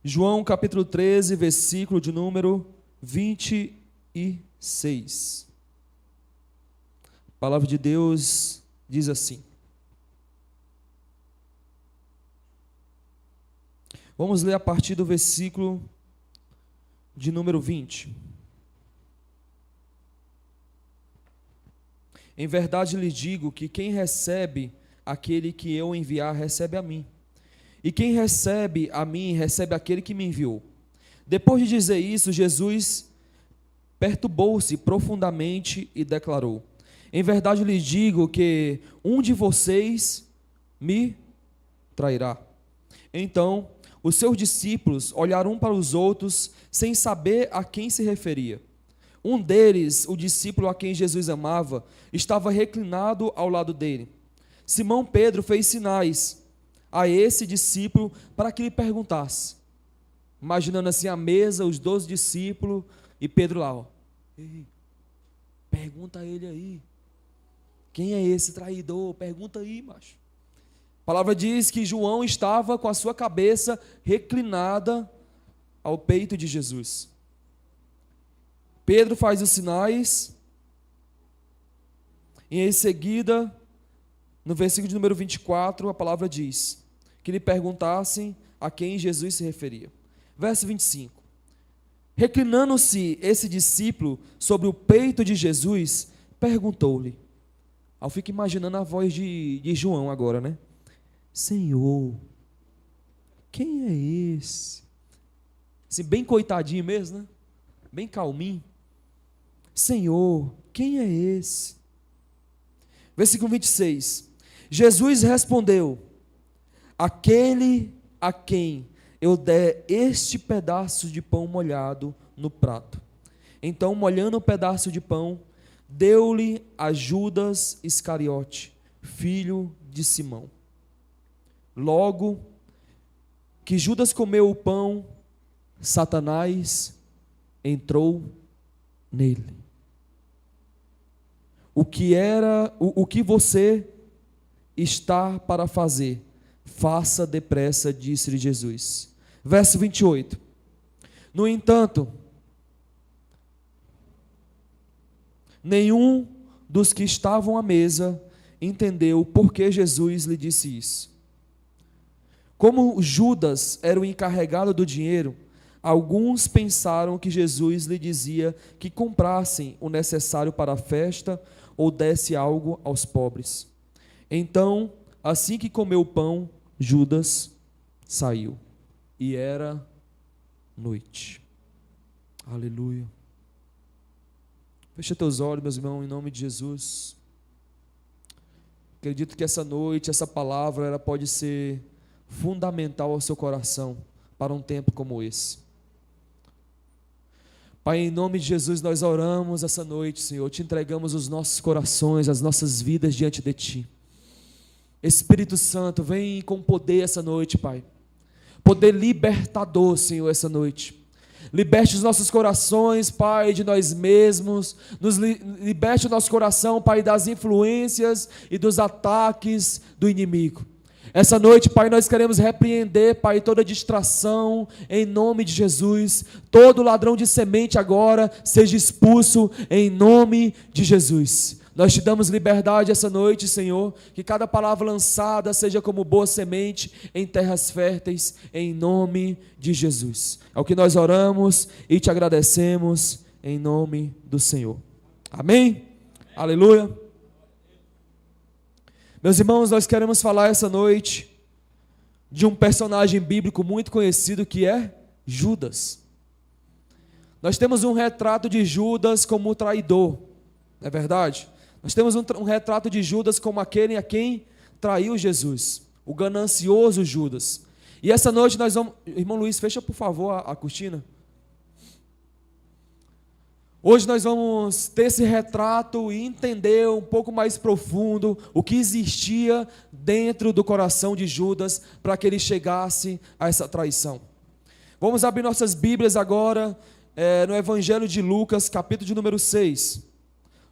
João capítulo 13, versículo de número 26. A palavra de Deus diz assim. Vamos ler a partir do versículo de número 20. Em verdade lhe digo que quem recebe aquele que eu enviar, recebe a mim. E quem recebe a mim, recebe aquele que me enviou. Depois de dizer isso, Jesus perturbou-se profundamente e declarou: em verdade lhe digo que um de vocês me trairá. Então, os seus discípulos olharam um para os outros, sem saber a quem se referia. Um deles, o discípulo a quem Jesus amava, estava reclinado ao lado dele. Simão Pedro fez sinais a esse discípulo para que lhe perguntasse. Imaginando assim a mesa, os 12 discípulos e Pedro lá, ó. Ei, pergunta a ele aí. Quem é esse traidor? Pergunta aí, macho. A palavra diz que João estava com a sua cabeça reclinada ao peito de Jesus. Pedro faz os sinais e em seguida, no versículo de número 24, a palavra diz que lhe perguntassem a quem Jesus se referia. Verso 25. Reclinando-se esse discípulo sobre o peito de Jesus, perguntou-lhe. Eu fico imaginando a voz de João agora, né? Senhor, quem é esse? Assim, bem coitadinho mesmo, né? Bem calminho. Senhor, quem é esse? Versículo 26. Jesus respondeu: aquele a quem eu der este pedaço de pão molhado no prato. Então, molhando o pedaço de pão, deu-lhe a Judas Iscariote, filho de Simão. Logo que Judas comeu o pão, Satanás entrou nele. O que você está para fazer, faça depressa, disse-lhe Jesus. Verso 28. No entanto, nenhum dos que estavam à mesa entendeu por que Jesus lhe disse isso. Como Judas era o encarregado do dinheiro, alguns pensaram que Jesus lhe dizia que comprassem o necessário para a festa ou desse algo aos pobres. Então, assim que comeu o pão, Judas saiu. E era noite. Aleluia. Fecha teus olhos, meus irmãos, em nome de Jesus. Acredito que essa noite, essa palavra, ela pode ser fundamental ao seu coração para um tempo como esse. Pai, em nome de Jesus, nós oramos essa noite, Senhor, te entregamos os nossos corações, as nossas vidas diante de Ti. Espírito Santo, vem com poder essa noite, Pai. Poder libertador, Senhor, essa noite. Liberte os nossos corações, Pai, de nós mesmos. Liberte o nosso coração, Pai, das influências e dos ataques do inimigo. Essa noite, Pai, nós queremos repreender, Pai, toda distração, em nome de Jesus. Todo ladrão de semente agora seja expulso, em nome de Jesus. Nós te damos liberdade essa noite, Senhor, que cada palavra lançada seja como boa semente em terras férteis, em nome de Jesus. É o que nós oramos e te agradecemos, em nome do Senhor. Amém? Aleluia. Meus irmãos, nós queremos falar essa noite de um personagem bíblico muito conhecido que é Judas. Nós temos um retrato de Judas como traidor, não é verdade? Nós temos um retrato de Judas como aquele a quem traiu Jesus, o ganancioso Judas. E essa noite nós vamos... Irmão Luiz, fecha por favor a cortina. Hoje nós vamos ter esse retrato e entender um pouco mais profundo o que existia dentro do coração de Judas para que ele chegasse a essa traição. Vamos abrir nossas Bíblias agora no Evangelho de Lucas, capítulo de número 6.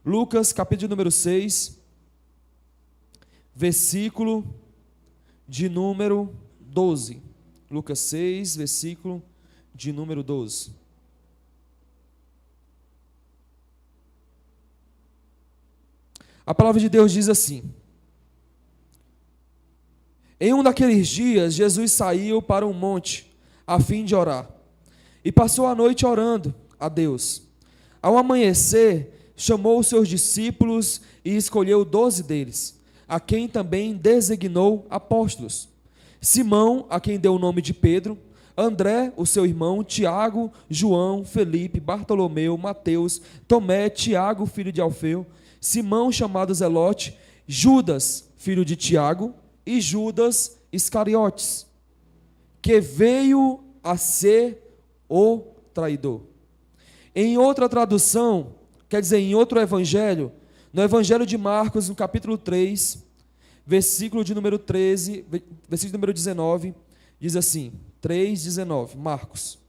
Lucas, capítulo de número 6, versículo de número 12. Lucas 6, versículo de número 12. A palavra de Deus diz assim: em um daqueles dias, Jesus saiu para um monte, a fim de orar, e passou a noite orando a Deus. Ao amanhecer, chamou os seus discípulos e escolheu 12 deles, a quem também designou apóstolos: Simão, a quem deu o nome de Pedro; André, o seu irmão; Tiago, João, Felipe, Bartolomeu, Mateus, Tomé, Tiago, filho de Alfeu; Simão, chamado Zelote; Judas, filho de Tiago; e Judas Iscariotes, que veio a ser o traidor. Em outra tradução, quer dizer, em outro evangelho, no evangelho de Marcos, no capítulo 3, versículo de número 13, versículo de número 19, diz assim, 3:19, Marcos.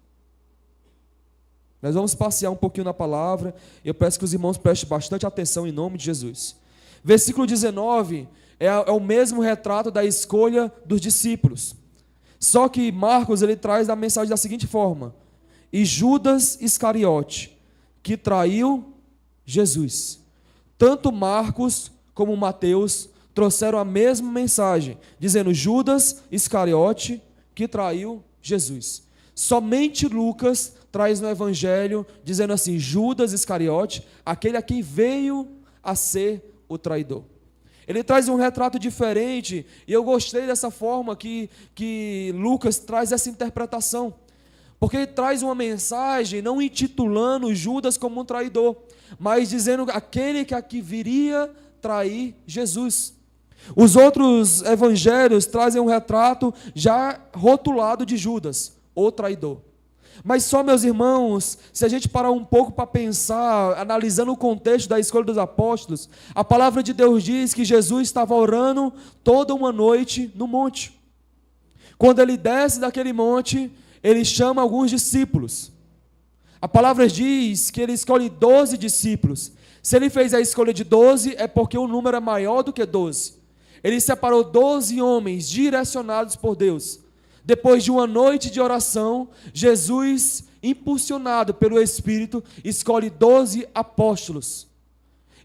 Nós vamos passear um pouquinho na palavra, eu peço que os irmãos prestem bastante atenção em nome de Jesus. Versículo 19 é o mesmo retrato da escolha dos discípulos. Só que Marcos ele traz a mensagem da seguinte forma: e Judas Iscariote, que traiu Jesus. Tanto Marcos como Mateus trouxeram a mesma mensagem, dizendo Judas Iscariote, que traiu Jesus. Somente Lucas traz no evangelho, dizendo assim, Judas Iscariote, aquele a quem veio a ser o traidor. Ele traz um retrato diferente, e eu gostei dessa forma que Lucas traz essa interpretação, porque ele traz uma mensagem não intitulando Judas como um traidor, mas dizendo aquele que viria trair Jesus. Os outros evangelhos trazem um retrato já rotulado de Judas, o traidor. Mas só, meus irmãos, se a gente parar um pouco para pensar, analisando o contexto da escolha dos apóstolos, a palavra de Deus diz que Jesus estava orando toda uma noite no monte. Quando ele desce daquele monte, ele chama alguns discípulos. A palavra diz que ele escolhe 12 discípulos. Se ele fez a escolha de 12, é porque o número é maior do que 12. Ele separou 12 homens direcionados por Deus. Depois de uma noite de oração, Jesus, impulsionado pelo Espírito, escolhe 12 apóstolos.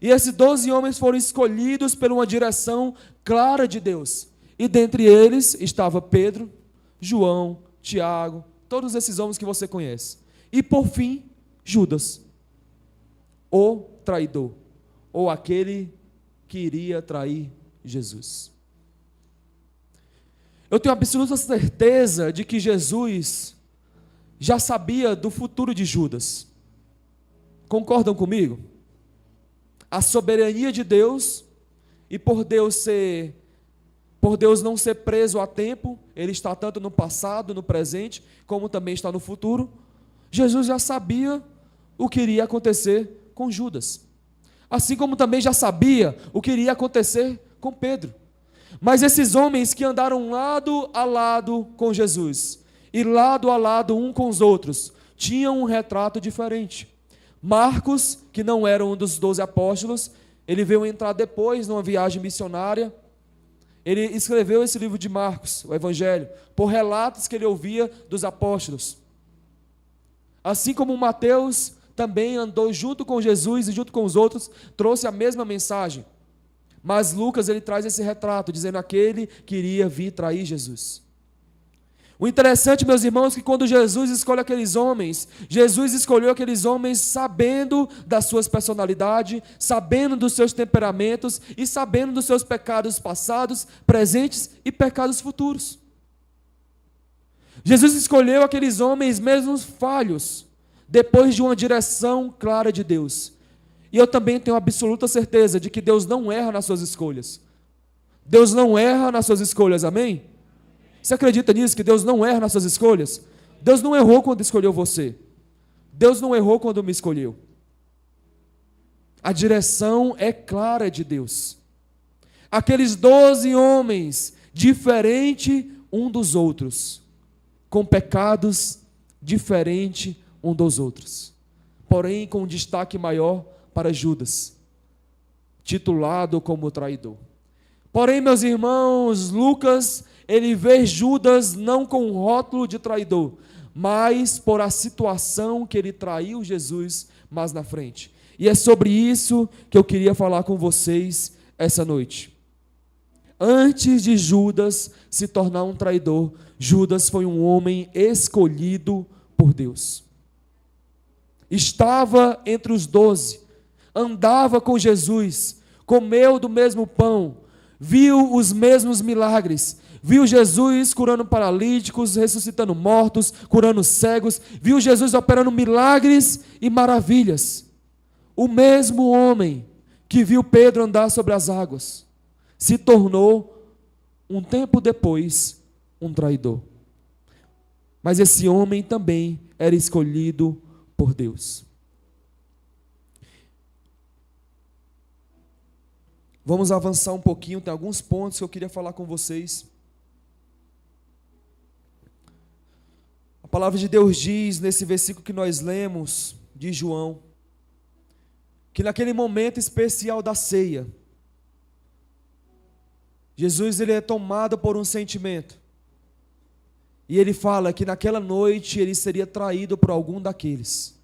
E esses 12 homens foram escolhidos por uma direção clara de Deus. E dentre eles estava Pedro, João, Tiago, todos esses homens que você conhece. E por fim, Judas, o traidor, ou aquele que iria trair Jesus. Eu tenho absoluta certeza de que Jesus já sabia do futuro de Judas. Concordam comigo? A soberania de Deus, e por Deus não ser preso a tempo, ele está tanto no passado, no presente, como também está no futuro. Jesus já sabia o que iria acontecer com Judas. Assim como também já sabia o que iria acontecer com Pedro. Mas esses homens que andaram lado a lado com Jesus, e lado a lado um com os outros, tinham um retrato diferente. Marcos, que não era um dos 12 apóstolos, ele veio entrar depois numa viagem missionária. Ele escreveu esse livro de Marcos, o Evangelho, por relatos que ele ouvia dos apóstolos. Assim como Mateus também andou junto com Jesus e junto com os outros, trouxe a mesma mensagem. Mas Lucas ele traz esse retrato, dizendo aquele que iria vir trair Jesus. O interessante, meus irmãos, é que quando Jesus escolhe aqueles homens, Jesus escolheu aqueles homens sabendo das suas personalidades, sabendo dos seus temperamentos e sabendo dos seus pecados passados, presentes e pecados futuros. Jesus escolheu aqueles homens mesmo falhos, depois de uma direção clara de Deus. E eu também tenho absoluta certeza de que Deus não erra nas suas escolhas. Deus não erra nas suas escolhas, amém? Você acredita nisso, que Deus não erra nas suas escolhas? Deus não errou quando escolheu você. Deus não errou quando me escolheu. A direção é clara de Deus. Aqueles 12 homens, diferente um dos outros, com pecados diferentes um dos outros, porém com um destaque maior para Judas, titulado como traidor. Porém, meus irmãos, Lucas, ele vê Judas não com o rótulo de traidor, mas por a situação que ele traiu Jesus mais na frente. E é sobre isso que eu queria falar com vocês essa noite. Antes de Judas se tornar um traidor, Judas foi um homem escolhido por Deus. Estava entre os 12, andava com Jesus, comeu do mesmo pão, viu os mesmos milagres, viu Jesus curando paralíticos, ressuscitando mortos, curando cegos, viu Jesus operando milagres e maravilhas. O mesmo homem que viu Pedro andar sobre as águas se tornou, um tempo depois, um traidor. Mas esse homem também era escolhido por Deus. Vamos avançar um pouquinho, tem alguns pontos que eu queria falar com vocês. A palavra de Deus diz, nesse versículo que nós lemos, de João, que naquele momento especial da ceia, Jesus ele é tomado por um sentimento. E ele fala que naquela noite ele seria traído por algum daqueles.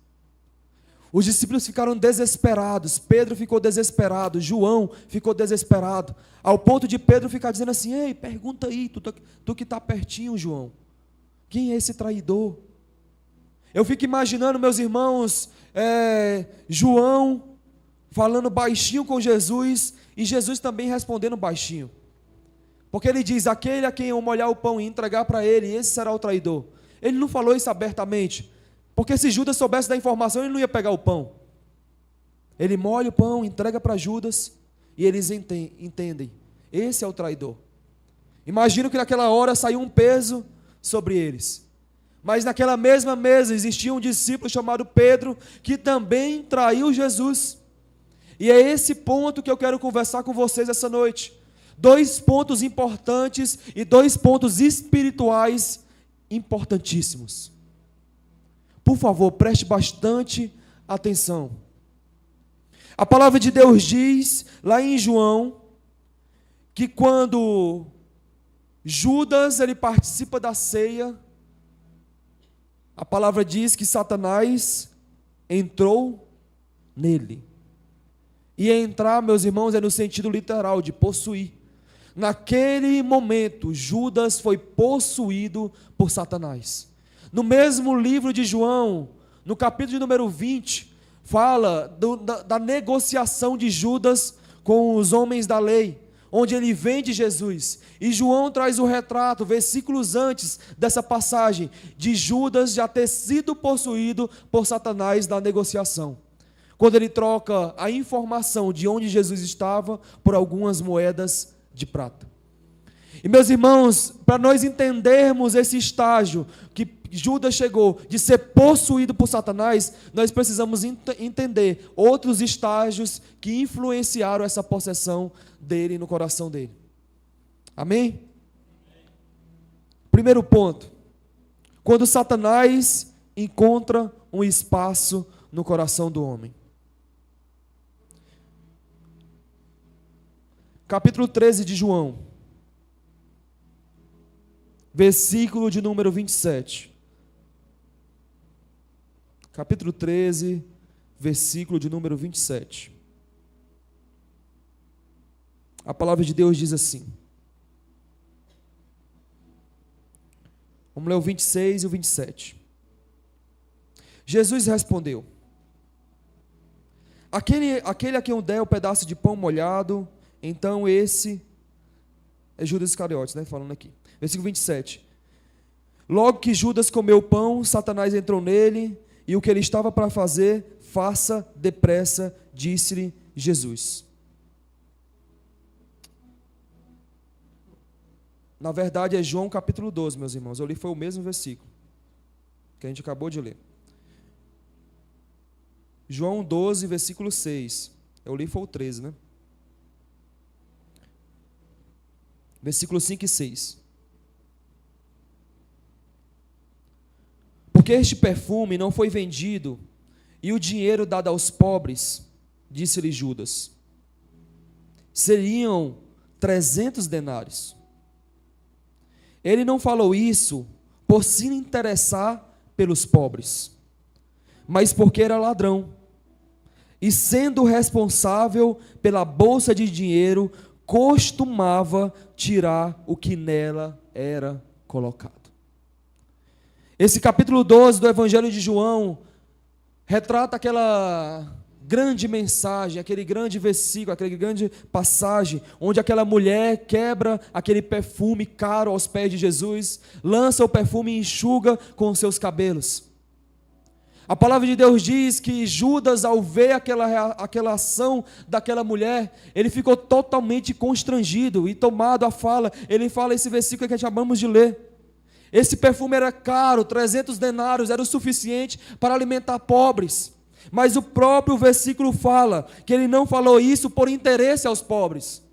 Os discípulos ficaram desesperados, Pedro ficou desesperado, João ficou desesperado, ao ponto de Pedro ficar dizendo assim: ei, pergunta aí, tu que está pertinho, João, quem é esse traidor? Eu fico imaginando, meus irmãos, João falando baixinho com Jesus, e Jesus também respondendo baixinho. Porque ele diz, aquele a quem eu molhar o pão e entregar para ele, esse será o traidor. Ele não falou isso abertamente, porque se Judas soubesse da informação, ele não ia pegar o pão. Ele molha o pão, entrega para Judas, e eles entendem, esse é o traidor. Imagino que naquela hora saiu um peso sobre eles. Mas naquela mesma mesa existia um discípulo chamado Pedro, que também traiu Jesus. E é esse ponto que eu quero conversar com vocês essa noite. 2 pontos importantes e 2 pontos espirituais importantíssimos. Por favor, preste bastante atenção. A palavra de Deus diz, lá em João, que quando Judas ele participa da ceia, a palavra diz que Satanás entrou nele. E entrar, meus irmãos, é no sentido literal, de possuir. Naquele momento, Judas foi possuído por Satanás. No mesmo livro de João, no capítulo de número 20, fala da negociação de Judas com os homens da lei, onde ele vende Jesus. E João traz o retrato, versículos antes dessa passagem, de Judas já ter sido possuído por Satanás na negociação. Quando ele troca a informação de onde Jesus estava por algumas moedas de prata. E meus irmãos, para nós entendermos esse estágio que Judas chegou de ser possuído por Satanás, nós precisamos entender outros estágios que influenciaram essa possessão dele no coração dele. Amém? Primeiro ponto, quando Satanás encontra um espaço no coração do homem. Capítulo 13 de João, versículo de número 27. Capítulo 13, versículo de número 27. A palavra de Deus diz assim. Vamos ler o 26 e o 27. Jesus respondeu: Aquele a quem eu der o pedaço de pão molhado, então esse é Judas Iscariotes, falando aqui. Versículo 27. Logo que Judas comeu o pão, Satanás entrou nele, e o que ele estava para fazer, faça depressa, disse-lhe Jesus. Na verdade é João capítulo 12, meus irmãos. Eu li foi o mesmo versículo que a gente acabou de ler. João 12, versículo 6. Eu li foi o 13, Versículo 5 e 6. Porque este perfume não foi vendido e o dinheiro dado aos pobres, disse-lhe Judas. Seriam 300 denários. Ele não falou isso por se interessar pelos pobres, mas porque era ladrão. E sendo responsável pela bolsa de dinheiro, costumava tirar o que nela era colocado. Esse capítulo 12 do Evangelho de João retrata aquela grande mensagem, aquele grande versículo, aquela grande passagem, onde aquela mulher quebra aquele perfume caro aos pés de Jesus, lança o perfume e enxuga com os seus cabelos. A palavra de Deus diz que Judas, ao ver aquela ação daquela mulher, ele ficou totalmente constrangido e tomado à fala. Ele fala esse versículo que acabamos de ler. Esse perfume era caro, 300 denários, era o suficiente para alimentar pobres. Mas o próprio versículo fala que ele não falou isso por interesse aos pobres.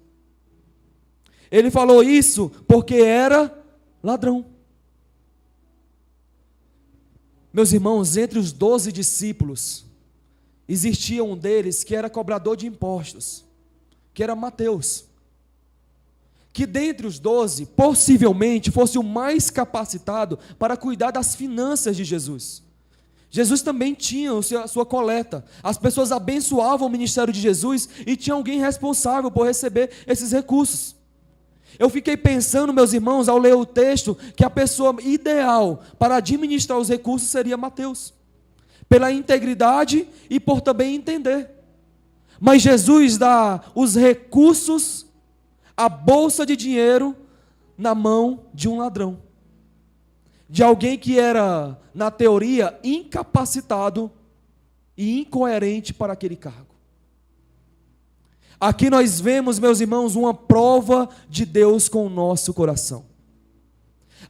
Ele falou isso porque era ladrão. Meus irmãos, entre os 12 discípulos, existia um deles que era cobrador de impostos, que era Mateus. Que dentre os 12, possivelmente, fosse o mais capacitado para cuidar das finanças de Jesus. Jesus também tinha a sua coleta. As pessoas abençoavam o ministério de Jesus e tinha alguém responsável por receber esses recursos. Eu fiquei pensando, meus irmãos, ao ler o texto, que a pessoa ideal para administrar os recursos seria Mateus, pela integridade e por também entender. Mas Jesus dá os recursos, a bolsa de dinheiro, na mão de um ladrão, de alguém que era, na teoria, incapacitado e incoerente para aquele cargo. Aqui nós vemos, meus irmãos, uma prova de Deus com o nosso coração.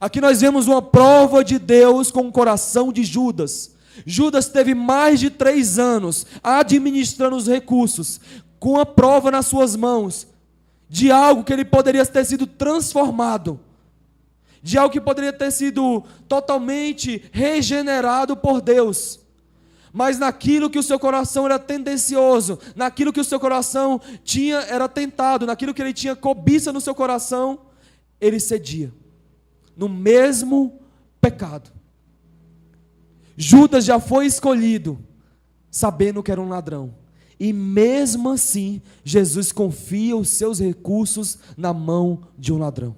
Aqui nós vemos uma prova de Deus com o coração de Judas. Judas teve mais de 3 anos administrando os recursos, com a prova nas suas mãos, de algo que ele poderia ter sido transformado, de algo que poderia ter sido totalmente regenerado por Deus. Mas naquilo que o seu coração era tendencioso, naquilo que o seu coração era tentado, naquilo que ele tinha cobiça no seu coração, ele cedia, no mesmo pecado. Judas já foi escolhido, sabendo que era um ladrão, e mesmo assim, Jesus confia os seus recursos na mão de um ladrão.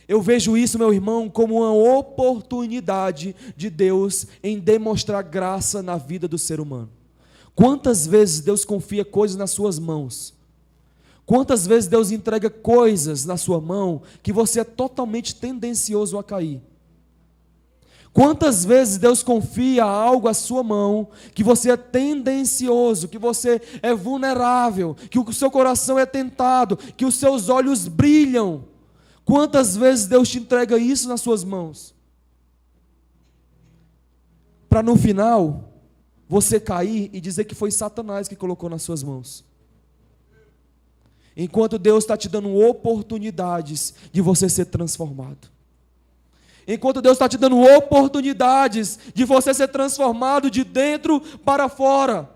Eu vejo isso, meu irmão, como uma oportunidade de Deus em demonstrar graça na vida do ser humano. Quantas vezes Deus confia coisas nas suas mãos? Quantas vezes Deus entrega coisas na sua mão que você é totalmente tendencioso a cair? Quantas vezes Deus confia algo à sua mão que você é tendencioso, que você é vulnerável, que o seu coração é tentado, que os seus olhos brilham? Quantas vezes Deus te entrega isso nas suas mãos? Para no final, você cair e dizer que foi Satanás que colocou nas suas mãos. Enquanto Deus está te dando oportunidades de você ser transformado. Enquanto Deus está te dando oportunidades de você ser transformado de dentro para fora.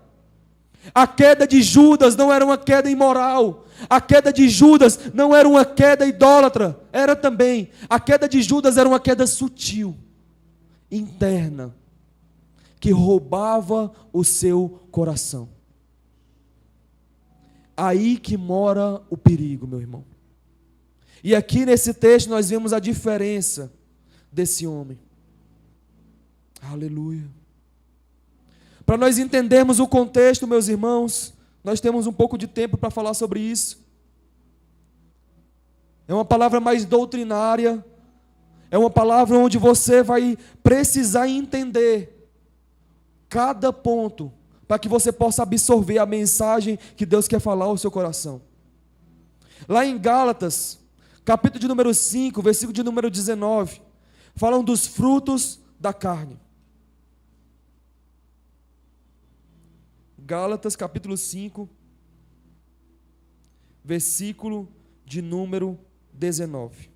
A queda de Judas não era uma queda imoral. A queda de Judas não era uma queda idólatra. Era também. A queda de Judas era uma queda sutil, interna, que roubava o seu coração. Aí que mora o perigo, meu irmão. E aqui nesse texto nós vemos a diferença desse homem. Aleluia. Para nós entendermos o contexto, meus irmãos, nós temos um pouco de tempo para falar sobre isso. É uma palavra mais doutrinária, é uma palavra onde você vai precisar entender cada ponto, para que você possa absorver a mensagem que Deus quer falar ao seu coração. Lá em Gálatas, capítulo de número 5, versículo de número 19, falam dos frutos da carne. Gálatas capítulo 5, versículo de número 19.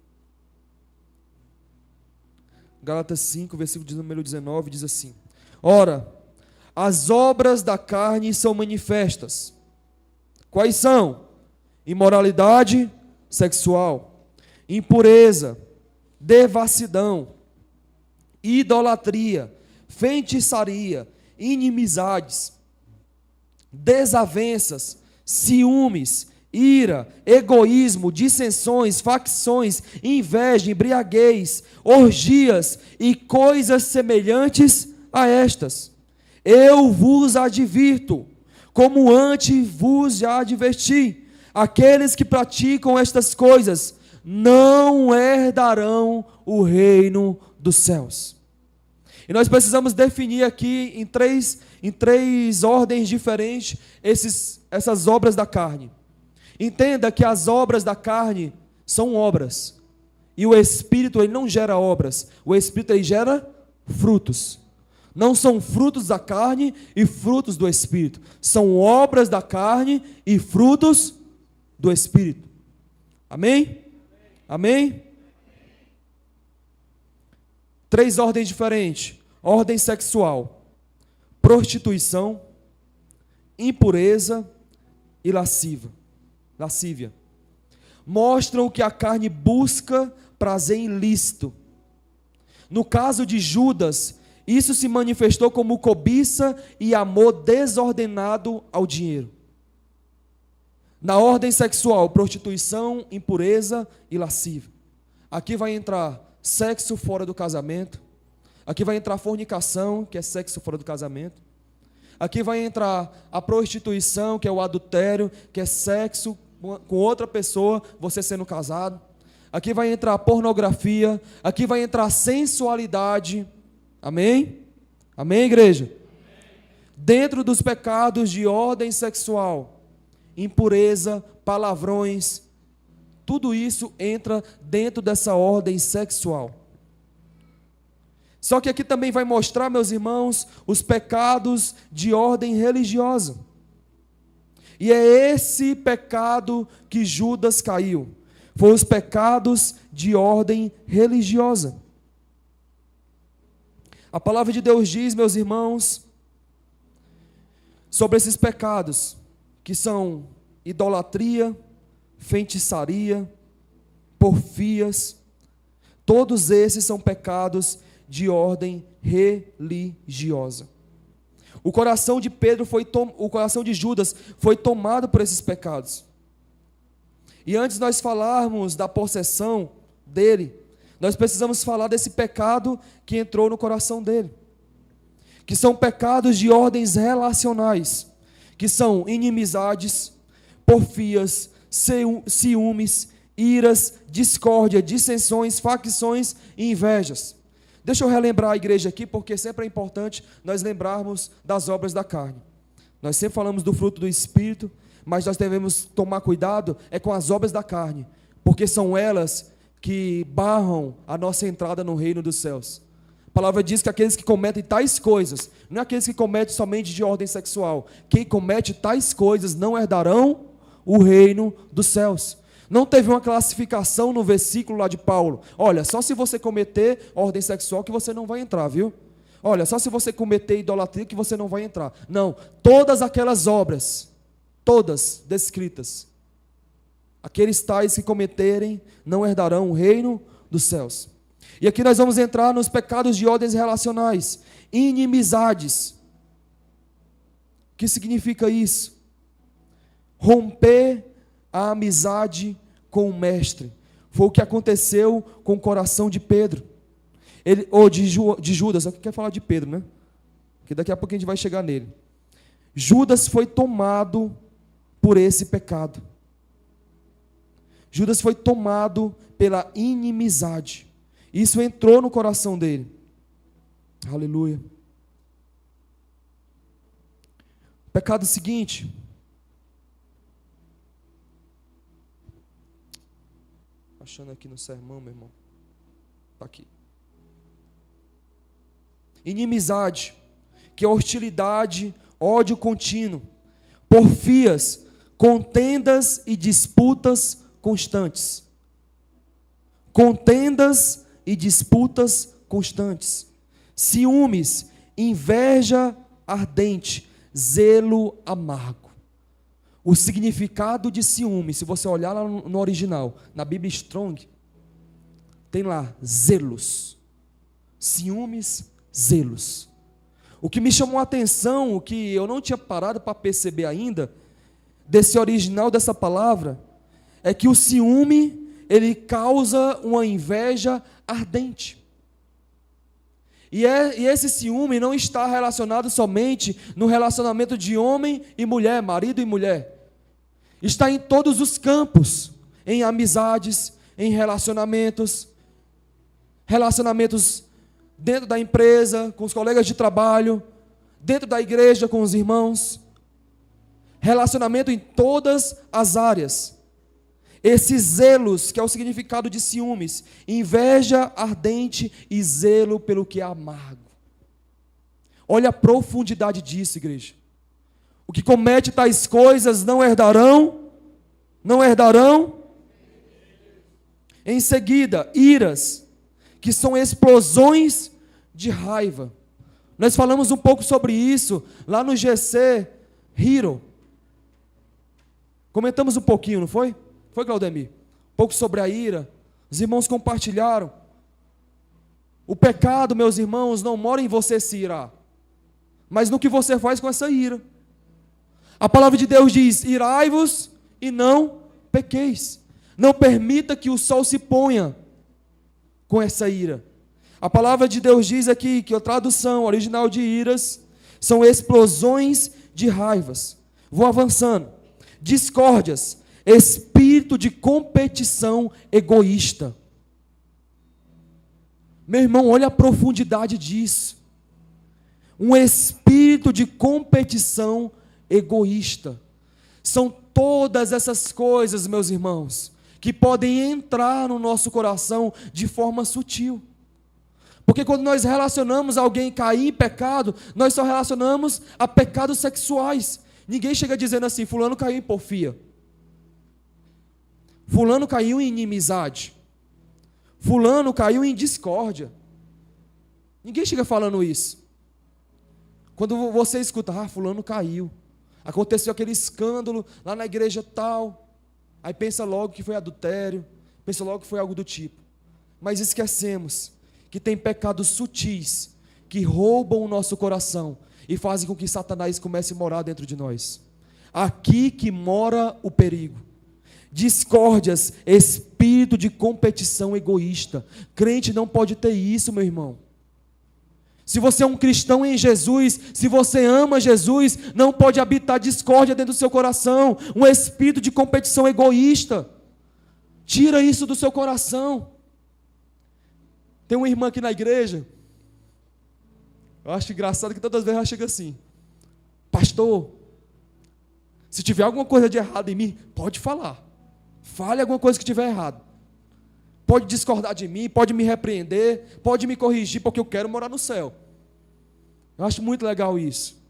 Gálatas 5, versículo de número 19, diz assim: Ora, as obras da carne são manifestas. Quais são? Imoralidade, sexual, impureza, devassidão, idolatria, feitiçaria, inimizades, desavenças, ciúmes, ira, egoísmo, dissensões, facções, inveja, embriaguez, orgias e coisas semelhantes a estas. Eu vos advirto, como antes vos já adverti, aqueles que praticam estas coisas não herdarão o reino dos céus. E nós precisamos definir aqui em três ordens diferentes essas obras da carne. Entenda que as obras da carne são obras. E o Espírito, ele não gera obras. O Espírito, ele gera frutos. Não são frutos da carne e frutos do Espírito. São obras da carne e frutos do Espírito. Amém? Amém? 3 ordens diferentes. Ordem sexual, prostituição, impureza e lascívia. Mostram que a carne busca prazer ilícito. No caso de Judas, isso se manifestou como cobiça e amor desordenado ao dinheiro. Na ordem sexual, prostituição, impureza e lascívia. Aqui vai entrar sexo fora do casamento. Aqui vai entrar fornicação, que é sexo fora do casamento. Aqui vai entrar a prostituição, que é o adultério, que é sexo com outra pessoa, você sendo casado. Aqui vai entrar a pornografia. Aqui vai entrar a sensualidade. Amém? Amém, igreja? Amém. Dentro dos pecados de ordem sexual, impureza, palavrões, tudo isso entra dentro dessa ordem sexual. Só que aqui também vai mostrar, meus irmãos, os pecados de ordem religiosa. E é esse pecado que Judas caiu. Foi os pecados de ordem religiosa. A palavra de Deus diz, meus irmãos, sobre esses pecados, que são idolatria, feitiçaria, porfias. Todos esses são pecados de ordem religiosa. O coração de Judas foi tomado por esses pecados. E antes de nós falarmos da possessão dele, nós precisamos falar desse pecado que entrou no coração dele, que são pecados de ordens relacionais, que são inimizades, porfias, ciúmes, iras, discórdia, dissensões, facções e invejas. Deixa eu relembrar a igreja aqui, porque sempre é importante nós lembrarmos das obras da carne. Nós sempre falamos do fruto do Espírito, mas nós devemos tomar cuidado com as obras da carne, porque são elas que barram a nossa entrada no reino dos céus. A palavra diz que aqueles que cometem tais coisas, não é aqueles que cometem somente de ordem sexual, quem comete tais coisas não herdarão o reino dos céus. Não teve uma classificação no versículo lá de Paulo. Olha, só se você cometer ordem sexual que você não vai entrar, viu? Olha, só se você cometer idolatria que você não vai entrar. Não, todas aquelas obras, todas descritas, aqueles tais que cometerem não herdarão o reino dos céus. E aqui nós vamos entrar nos pecados de ordens relacionais. Inimizades. O que significa isso? Romper a amizade com o mestre. Foi o que aconteceu com o coração de Pedro. De Judas, só que quer falar de Pedro, né? Que daqui a pouco a gente vai chegar nele. Judas foi tomado por esse pecado. Judas foi tomado pela inimizade. Isso entrou no coração dele. Aleluia. Pecado seguinte. Achando aqui no sermão, meu irmão. Está aqui. Inimizade, que é hostilidade, ódio contínuo, porfias, contendas e disputas constantes. Contendas e disputas constantes. Ciúmes, inveja ardente, zelo amargo. O significado de ciúme, se você olhar lá no original, na Bíblia Strong, tem lá zelos. Ciúmes, zelos. O que me chamou a atenção, o que eu não tinha parado para perceber ainda, desse original dessa palavra, é que o ciúme, ele causa uma inveja ardente. E esse ciúme não está relacionado somente no relacionamento de homem e mulher, marido e mulher. Está em todos os campos, em amizades, em relacionamentos dentro da empresa, com os colegas de trabalho, dentro da igreja, com os irmãos. Relacionamento em todas as áreas. Esses zelos, que é o significado de ciúmes, inveja ardente e zelo pelo que é amargo. Olha a profundidade disso, igreja. O que comete tais coisas não herdarão. Em seguida, iras, que são explosões de raiva. Nós falamos um pouco sobre isso lá no GC Hero. Comentamos um pouquinho, não foi? Foi, Claudemir? Um pouco sobre a ira. Os irmãos compartilharam. O pecado, meus irmãos, não mora em você se irar, mas no que você faz com essa ira. A palavra de Deus diz: irai-vos e não pequeis. Não permita que o sol se ponha com essa ira. A palavra de Deus diz aqui que a tradução original de iras são explosões de raivas. Vou avançando. Discórdias, espírito de competição egoísta. Meu irmão, olha a profundidade disso. Um espírito de competição egoísta. São todas essas coisas, meus irmãos, que podem entrar no nosso coração de forma sutil. Porque quando nós relacionamos alguém cair em pecado, nós só relacionamos a pecados sexuais. Ninguém chega dizendo assim: fulano caiu em porfia, fulano caiu em inimizade, fulano caiu em discórdia. Ninguém chega falando isso. Quando você escuta: fulano caiu, aconteceu aquele escândalo lá na igreja tal, aí pensa logo que foi adultério, pensa logo que foi algo do tipo. Mas esquecemos que tem pecados sutis que roubam o nosso coração e fazem com que Satanás comece a morar dentro de nós. Aqui que mora o perigo. Discórdias, espírito de competição egoísta. Crente não pode ter isso, meu irmão. Se você é um cristão em Jesus, se você ama Jesus, não pode habitar discórdia dentro do seu coração, um espírito de competição egoísta. Tira isso do seu coração. Tem uma irmã aqui na igreja, eu acho engraçado que todas as vezes ela chega assim: pastor, se tiver alguma coisa de errado em mim, pode falar. Fale alguma coisa que tiver errado. Pode discordar de mim, pode me repreender, pode me corrigir, porque eu quero morar no céu. Eu acho muito legal isso.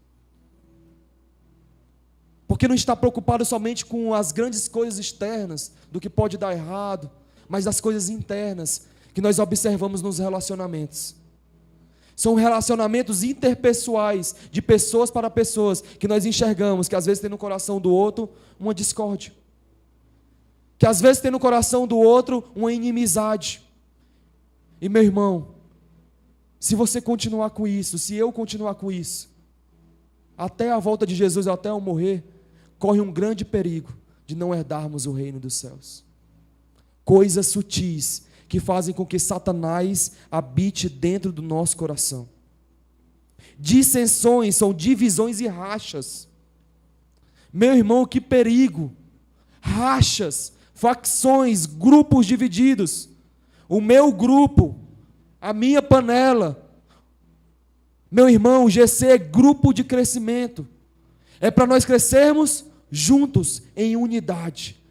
Porque não está preocupado somente com as grandes coisas externas, do que pode dar errado, mas das coisas internas, que nós observamos nos relacionamentos. São relacionamentos interpessoais, de pessoas para pessoas, que nós enxergamos, que às vezes tem no coração do outro uma discórdia. Que às vezes tem no coração do outro uma inimizade. E meu irmão, se você continuar com isso, se eu continuar com isso, até a volta de Jesus, até eu morrer, corre um grande perigo de não herdarmos o reino dos céus. Coisas sutis que fazem com que Satanás habite dentro do nosso coração. Dissensões são divisões e rachas. Meu irmão, que perigo! Rachas, facções, grupos divididos. O meu grupo, a minha panela. Meu irmão, o GC é grupo de crescimento. É para nós crescermos juntos, em unidade.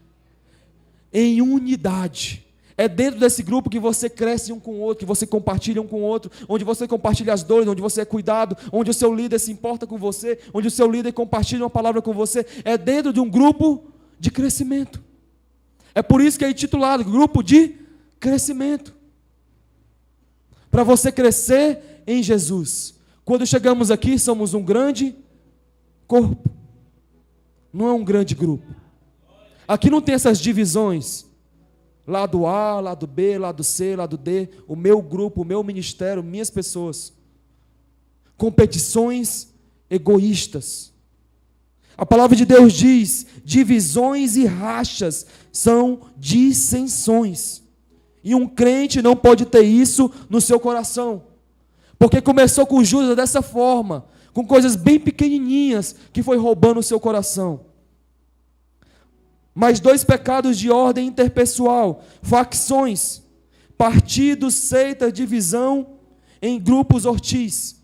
Em unidade. É dentro desse grupo que você cresce um com o outro, que você compartilha um com o outro, onde você compartilha as dores, onde você é cuidado, onde o seu líder se importa com você, onde o seu líder compartilha uma palavra com você. É dentro de um grupo de crescimento. É por isso que é intitulado Grupo de Crescimento. Para você crescer em Jesus. Quando chegamos aqui, somos um grande corpo. Não é um grande grupo. Aqui não tem essas divisões. Lado A, lado B, lado C, lado D. O meu grupo, o meu ministério, minhas pessoas. Competições egoístas. A palavra de Deus diz: divisões e rachas são dissensões. E um crente não pode ter isso no seu coração. Porque começou com Judas dessa forma, com coisas bem pequenininhas que foi roubando o seu coração. Mais 2 pecados de ordem interpessoal: facções, partidos, seitas, divisão em grupos ortis.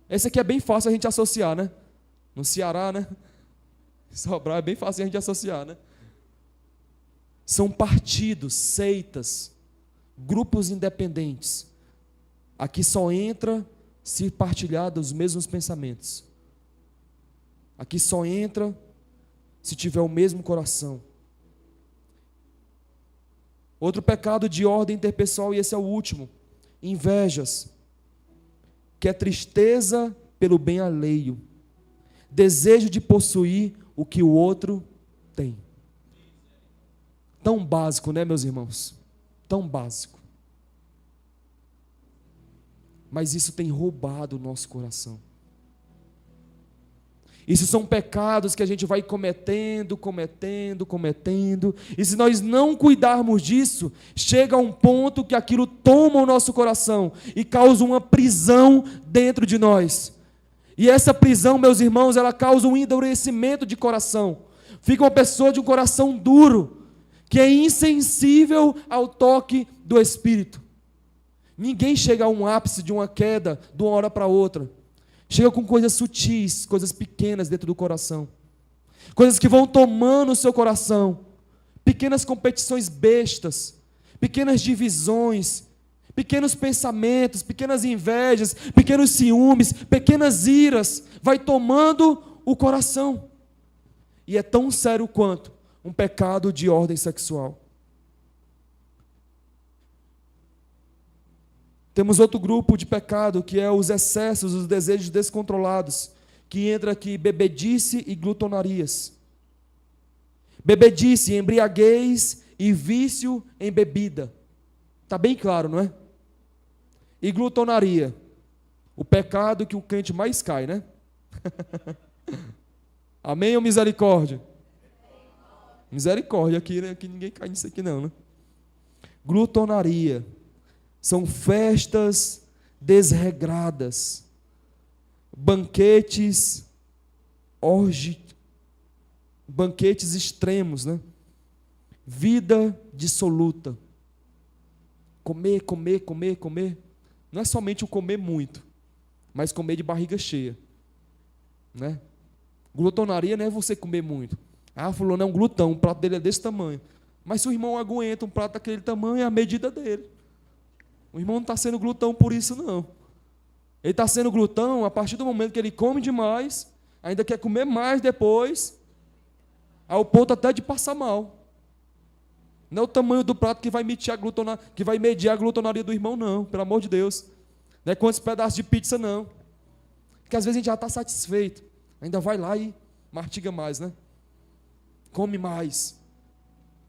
Esse aqui é bem fácil a gente associar, né? No Ceará, né? Sobral é bem fácil a gente associar, né? São partidos, seitas, grupos independentes. Aqui só entra se partilhar dos mesmos pensamentos. Aqui só entra se tiver o mesmo coração. Outro pecado de ordem interpessoal, e esse é o último: invejas, que é tristeza pelo bem alheio, desejo de possuir o que o outro tem. Tão básico, né, meus irmãos? Tão básico. Mas isso tem roubado o nosso coração. Isso são pecados que a gente vai cometendo. E se nós não cuidarmos disso, chega a um ponto que aquilo toma o nosso coração e causa uma prisão dentro de nós. E essa prisão, meus irmãos, ela causa um endurecimento de coração. Fica uma pessoa de um coração duro, que é insensível ao toque do Espírito. Ninguém chega a um ápice de uma queda de uma hora para outra. Chega com coisas sutis, coisas pequenas dentro do coração. Coisas que vão tomando o seu coração. Pequenas competições bestas, pequenas divisões, pequenos pensamentos, pequenas invejas, pequenos ciúmes, pequenas iras. Vai tomando o coração. E é tão sério quanto um pecado de ordem sexual. Temos outro grupo de pecado, que é os excessos, os desejos descontrolados, que entra aqui bebedice e glutonarias. Bebedice, embriaguez e vício em bebida. Está bem claro, não é? E glutonaria, o pecado que o crente mais cai, né? Amém ou misericórdia? Misericórdia, aqui, né? Aqui ninguém cai nisso aqui não, né? Glutonaria. São festas desregradas, banquetes, banquetes extremos, né? Vida dissoluta. Comer. Não é somente o comer muito, mas comer de barriga cheia, né? Glutonaria não é você comer muito. Ah, fulano é um glutão, o prato dele é desse tamanho. Mas se o irmão aguenta um prato daquele tamanho, é a medida dele. O irmão não está sendo glutão por isso, não. Ele está sendo glutão a partir do momento que ele come demais, ainda quer comer mais depois, ao ponto até de passar mal. Não é o tamanho do prato que vai medir a glutonaria do irmão, não, pelo amor de Deus. Não é quantos pedaços de pizza, não. Porque às vezes a gente já está satisfeito, ainda vai lá e mastiga mais, né? Come mais.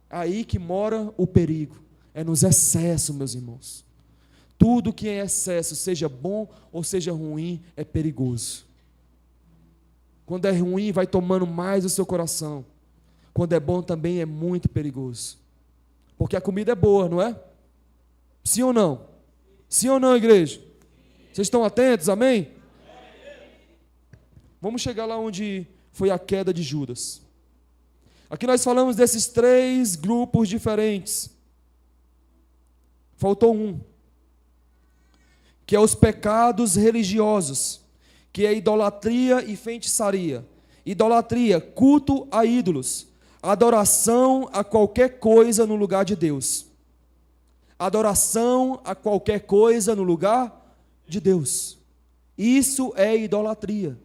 Aí que mora o perigo. É nos excessos, meus irmãos. Tudo que é excesso, seja bom ou seja ruim, é perigoso. Quando é ruim, vai tomando mais o seu coração. Quando é bom, também é muito perigoso. Porque a comida é boa, não é? Sim ou não? Sim ou não, igreja? Vocês estão atentos? Amém? Vamos chegar lá onde foi a queda de Judas. Aqui nós falamos desses 3 grupos diferentes. Faltou um, que é os pecados religiosos, que é idolatria e feitiçaria. Idolatria, culto a ídolos, adoração a qualquer coisa no lugar de Deus. Adoração a qualquer coisa no lugar de Deus. Isso é idolatria.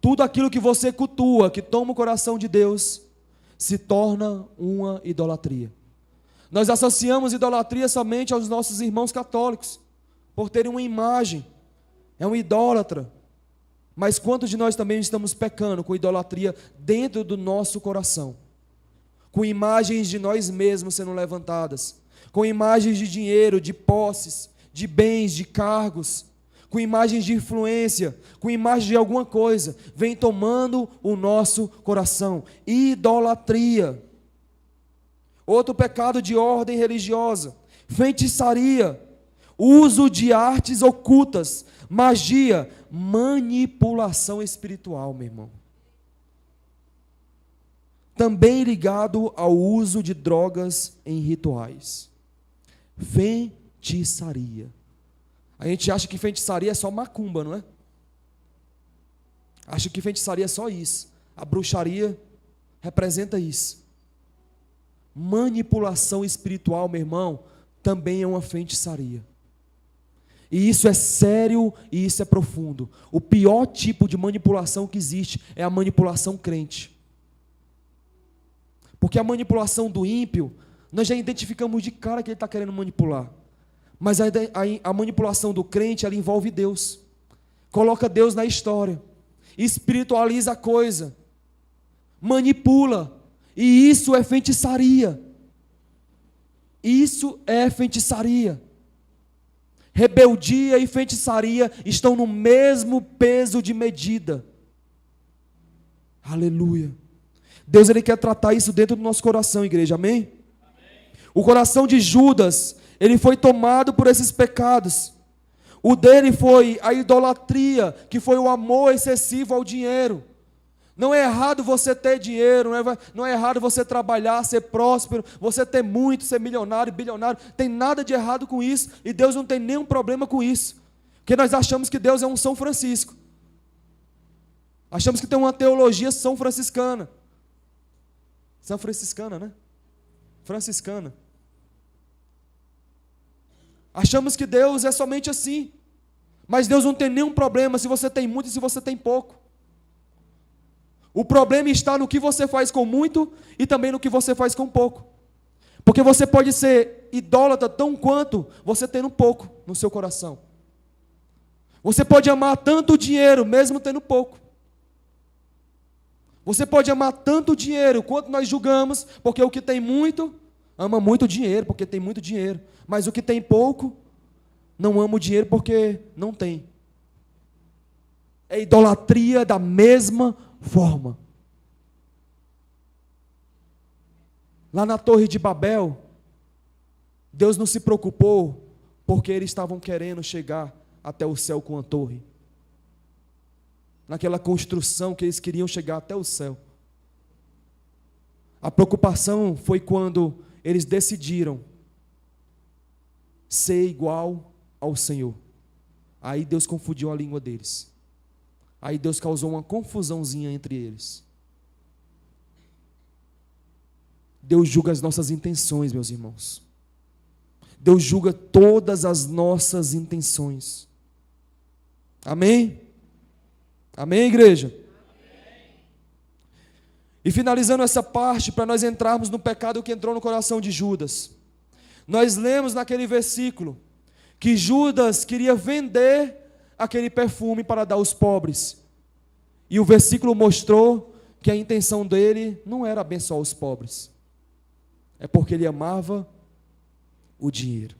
Tudo aquilo que você cultua, que toma o coração de Deus, se torna uma idolatria. Nós associamos idolatria somente aos nossos irmãos católicos, por terem uma imagem, é um idólatra. Mas quantos de nós também estamos pecando com idolatria dentro do nosso coração? Com imagens de nós mesmos sendo levantadas, com imagens de dinheiro, de posses, de bens, de cargos, com imagens de influência, com imagens de alguma coisa, vem tomando o nosso coração. Idolatria. Outro pecado de ordem religiosa, feitiçaria, uso de artes ocultas, magia, manipulação espiritual, meu irmão. Também ligado ao uso de drogas em rituais. Feitiçaria. A gente acha que feitiçaria é só macumba, não é? Acha que feitiçaria é só isso. A bruxaria representa isso. Manipulação espiritual, meu irmão, também é uma feitiçaria. E isso é sério e isso é profundo. O pior tipo de manipulação que existe é a manipulação crente. Porque a manipulação do ímpio, nós já identificamos de cara que ele está querendo manipular. Mas a manipulação do crente, ela envolve Deus. Coloca Deus na história. Espiritualiza a coisa. Manipula. E isso é feitiçaria. Isso é feitiçaria. Rebeldia e feitiçaria estão no mesmo peso de medida. Aleluia. Deus, Ele quer tratar isso dentro do nosso coração, igreja, amém? O coração de Judas, ele foi tomado por esses pecados. O dele foi a idolatria, que foi o amor excessivo ao dinheiro. Não é errado você ter dinheiro, não é errado você trabalhar, ser próspero, você ter muito, ser milionário, bilionário. Tem nada de errado com isso, e Deus não tem nenhum problema com isso. Porque nós achamos que Deus é um São Francisco. Achamos que tem uma teologia são franciscana. São franciscana, né? Franciscana. Achamos que Deus é somente assim. Mas Deus não tem nenhum problema se você tem muito e se você tem pouco. O problema está no que você faz com muito e também no que você faz com pouco. Porque você pode ser idólatra tão quanto você tendo pouco no seu coração. Você pode amar tanto o dinheiro mesmo tendo pouco. Você pode amar tanto o dinheiro quanto nós julgamos, porque o que tem muito, ama muito o dinheiro, porque tem muito dinheiro. Mas o que tem pouco, não ama o dinheiro porque não tem. É idolatria da mesma forma. Lá na Torre de Babel, Deus não se preocupou porque eles estavam querendo chegar até o céu com a torre. Naquela construção que eles queriam chegar até o céu. A preocupação foi quando eles decidiram ser igual ao Senhor. Aí Deus confundiu a língua deles. Aí Deus causou uma confusãozinha entre eles. Deus julga as nossas intenções, meus irmãos. Deus julga todas as nossas intenções. Amém? Amém, igreja? Amém. E finalizando essa parte, para nós entrarmos no pecado que entrou no coração de Judas. Nós lemos naquele versículo que Judas queria vender aquele perfume para dar aos pobres. E o versículo mostrou que a intenção dele não era abençoar os pobres. É porque ele amava o dinheiro.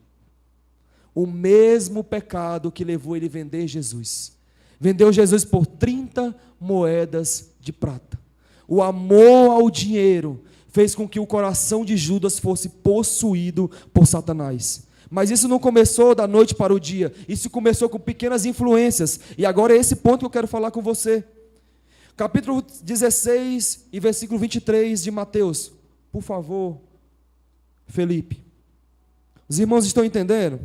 O mesmo pecado que levou ele a vender Jesus. Vendeu Jesus por 30 moedas de prata. O amor ao dinheiro fez com que o coração de Judas fosse possuído por Satanás. Mas isso não começou da noite para o dia. Isso começou com pequenas influências. E agora é esse ponto que eu quero falar com você. Capítulo 16 e versículo 23 de Mateus. Por favor, Felipe. Os irmãos estão entendendo?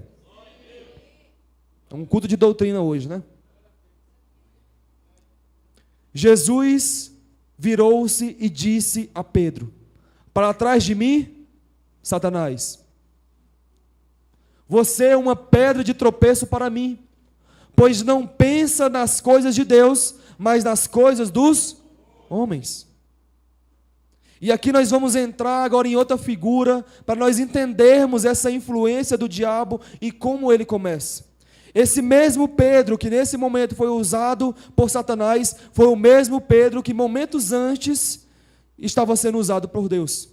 É um culto de doutrina hoje, né? Jesus virou-se e disse a Pedro: para trás de mim, Satanás. Você é uma pedra de tropeço para mim, pois não pensa nas coisas de Deus, mas nas coisas dos homens. E aqui nós vamos entrar agora em outra figura, para nós entendermos essa influência do diabo e como ele começa. Esse mesmo Pedro que nesse momento foi usado por Satanás, foi o mesmo Pedro que momentos antes estava sendo usado por Deus.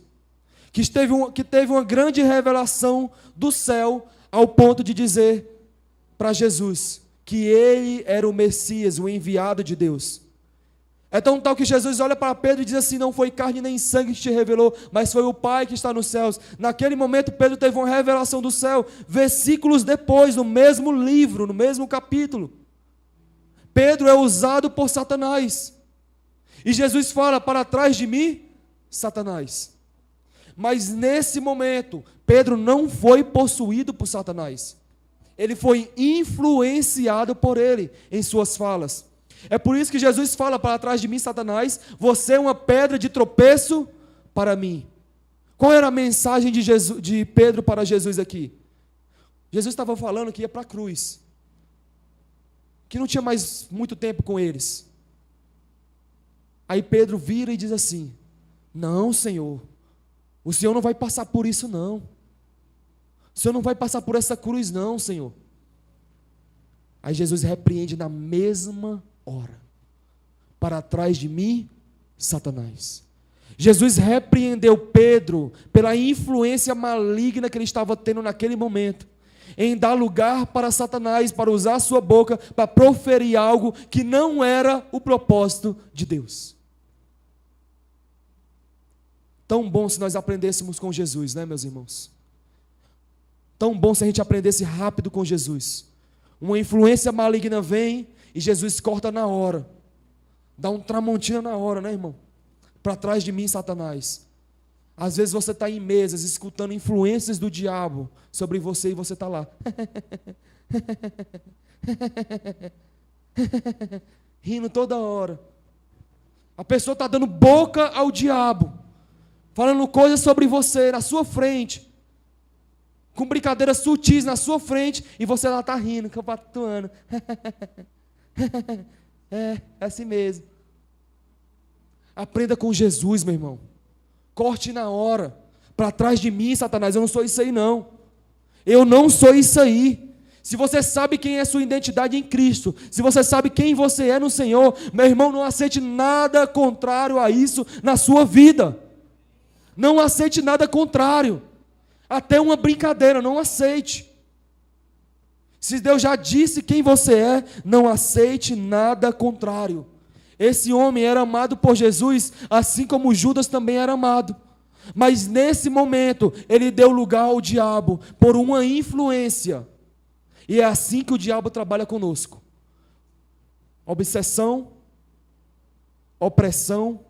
Que teve uma grande revelação do céu ao ponto de dizer para Jesus que ele era o Messias, o enviado de Deus. É tão tal que Jesus olha para Pedro e diz assim: não foi carne nem sangue que te revelou, mas foi o Pai que está nos céus. Naquele momento Pedro teve uma revelação do céu. Versículos depois, no mesmo livro, no mesmo capítulo, Pedro é usado por Satanás. E Jesus fala: para trás de mim, Satanás. Mas nesse momento, Pedro não foi possuído por Satanás. Ele foi influenciado por ele em suas falas. É por isso que Jesus fala: para trás de mim, Satanás, você é uma pedra de tropeço para mim. Qual era a mensagem de Pedro para Jesus aqui? Jesus estava falando que ia para a cruz, que não tinha mais muito tempo com eles. Aí Pedro vira e diz assim: não, Senhor, o Senhor não vai passar por isso não. O Senhor não vai passar por essa cruz não, Senhor. Aí Jesus repreende na mesma hora: para trás de mim, Satanás. Jesus repreendeu Pedro pela influência maligna que ele estava tendo naquele momento, em dar lugar para Satanás, para usar a sua boca, para proferir algo que não era o propósito de Deus. Tão bom se nós aprendêssemos com Jesus, né, meus irmãos? Tão bom se a gente aprendesse rápido com Jesus. Uma influência maligna vem e Jesus corta na hora. Dá um tramontina na hora, né, irmão? Para trás de mim, Satanás. Às vezes você está em mesas escutando influências do diabo sobre você e você está lá. Rindo toda hora. A pessoa está dando boca ao diabo, falando coisas sobre você na sua frente, com brincadeiras sutis na sua frente, e você lá está rindo, compactuando. É assim mesmo. Aprenda com Jesus, meu irmão. Corte na hora. Para trás de mim, Satanás, eu não sou isso aí não. Eu não sou isso aí. Se você sabe quem é a sua identidade em Cristo, se você sabe quem você é no Senhor, meu irmão, não aceite nada contrário a isso na sua vida. Não aceite nada contrário. Até uma brincadeira, não aceite. Se Deus já disse quem você é, não aceite nada contrário. Esse homem era amado por Jesus, assim como Judas também era amado. Mas nesse momento, ele deu lugar ao diabo por uma influência. E é assim que o diabo trabalha conosco. Obsessão, opressão,